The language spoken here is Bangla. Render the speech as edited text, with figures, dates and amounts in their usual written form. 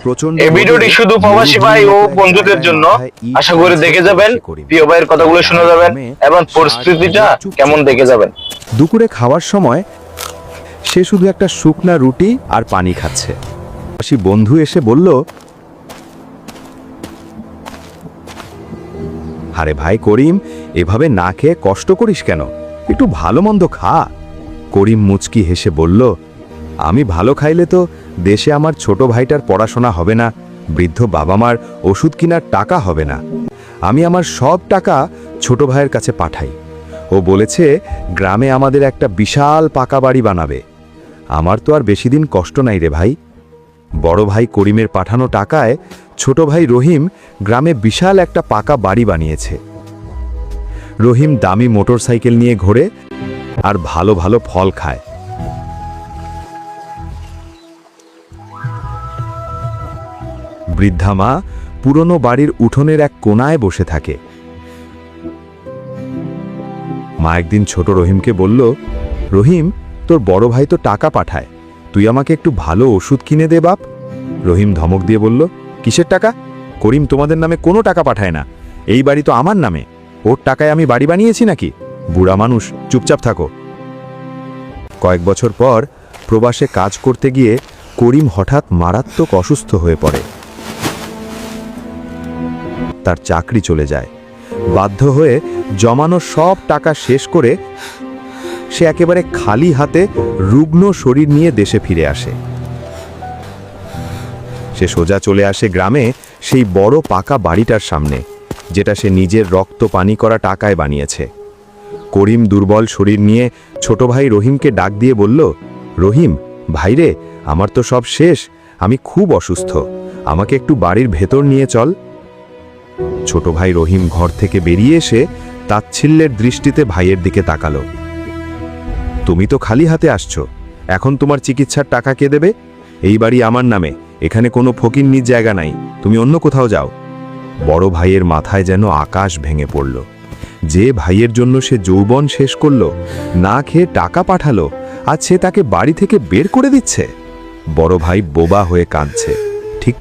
প্রচন্ড এই ভিডিওটি শুধু প্রবাসী ভাই ও বন্ধুদের জন্য। আশা করি দেখে যাবেন, প্রিয় ভাইয়ের কথাগুলো শুনে যাবেন এবং পরিস্থিতিটা কেমন দেখে যাবেন। দুপুরে খাওয়ার সময় সে শুধু একটা শুকনা রুটি আর পানি খাচ্ছে। প্রবাসী বন্ধু এসে বলল, আরে ভাই করিম, এভাবে না খেয়ে কষ্ট করিস কেন? একটু ভালো মন্দ খা। করিম মুচকি হেসে বলল, আমি ভালো খাইলে তো দেশে আমার ছোট ভাইটার পড়াশোনা হবে না, বৃদ্ধ বাবা মার ওষুধ কেনার টাকা হবে না। আমি আমার সব টাকা ছোট ভাইয়ের কাছে পাঠাই। ও বলেছে গ্রামে আমাদের একটা বিশাল পাকা বাড়ি বানাবে। আমার তো আর বেশি দিন কষ্ট নাই রে ভাই। বড় ভাই করিমের পাঠানো টাকায় ছোট ভাই রহিম গ্রামে বিশাল একটা পাকা বাড়ি বানিয়েছে। রহিম দামি মোটরসাইকেল নিয়ে ঘোরে আর ভালো ভালো ফল খায়। বৃদ্ধা মা পুরনো বাড়ির উঠোনের এক কোণায় বসে থাকে। মা একদিন ছোট রহিমকে বলল, রহিম, তোর বড় ভাই তো টাকা পাঠায়, তুই আমাকে একটু ভালো ওষুধ কিনে দে বাপ। রহিম ধমক দিয়ে বলল, কিসের টাকা? করিম তোমাদের নামে কোনো টাকা পাঠায় না, এই বাড়ি তো আমার নামে। ওর টাকায় আমি বাড়ি বানিয়েছি নাকি? বুড়া মানুষ, চুপচাপ থাকো। কয়েক বছর পর প্রবাসে কাজ করতে গিয়ে করিম হঠাৎ মারাত্মক অসুস্থ হয়ে পড়ে। তার চাকরি চলে যায়। বাধ্য হয়ে জমানো সব টাকা শেষ করে সে একেবারে খালি হাতে রুগ্ন শরীর নিয়ে দেশে ফিরে আসে। সে সোজা চলে আসে গ্রামে সেই বড় পাকা বাড়িটার সামনে, যেটা সে নিজের রক্ত পানি করা টাকায় বানিয়েছে। করিম দুর্বল শরীর নিয়ে ছোট ভাই রহিমকে ডাক দিয়ে বলল, রহিম ভাইরে, আমার তো সব শেষ, আমি খুব অসুস্থ, আমাকে একটু বাড়ির ভেতর নিয়ে চল। ছোট ভাই রহিম ঘর থেকে বেরিয়ে এসে তাচ্ছিল্যের দৃষ্টিতে ভাইয়ের দিকে তাকালো। তুমি তো খালি হাতে আসছো, এখন তোমার চিকিৎসার টাকা কে দেবে? এই বাড়ি আমার নামে, এখানে কোনো ফকিন্নির জায়গা নাই, তুমি অন্য কোথাও যাও। বড় ভাইয়ের মাথায় যেন আকাশ ভেঙে পড়ল। যে ভাইয়ের জন্য সে যৌবন শেষ করলো, না খেয়ে টাকা পাঠালো, আজ সে তাকে বাড়ি থেকে বের করে দিচ্ছে। বড় ভাই বোবা হয়ে কাঁদছে। ঠিক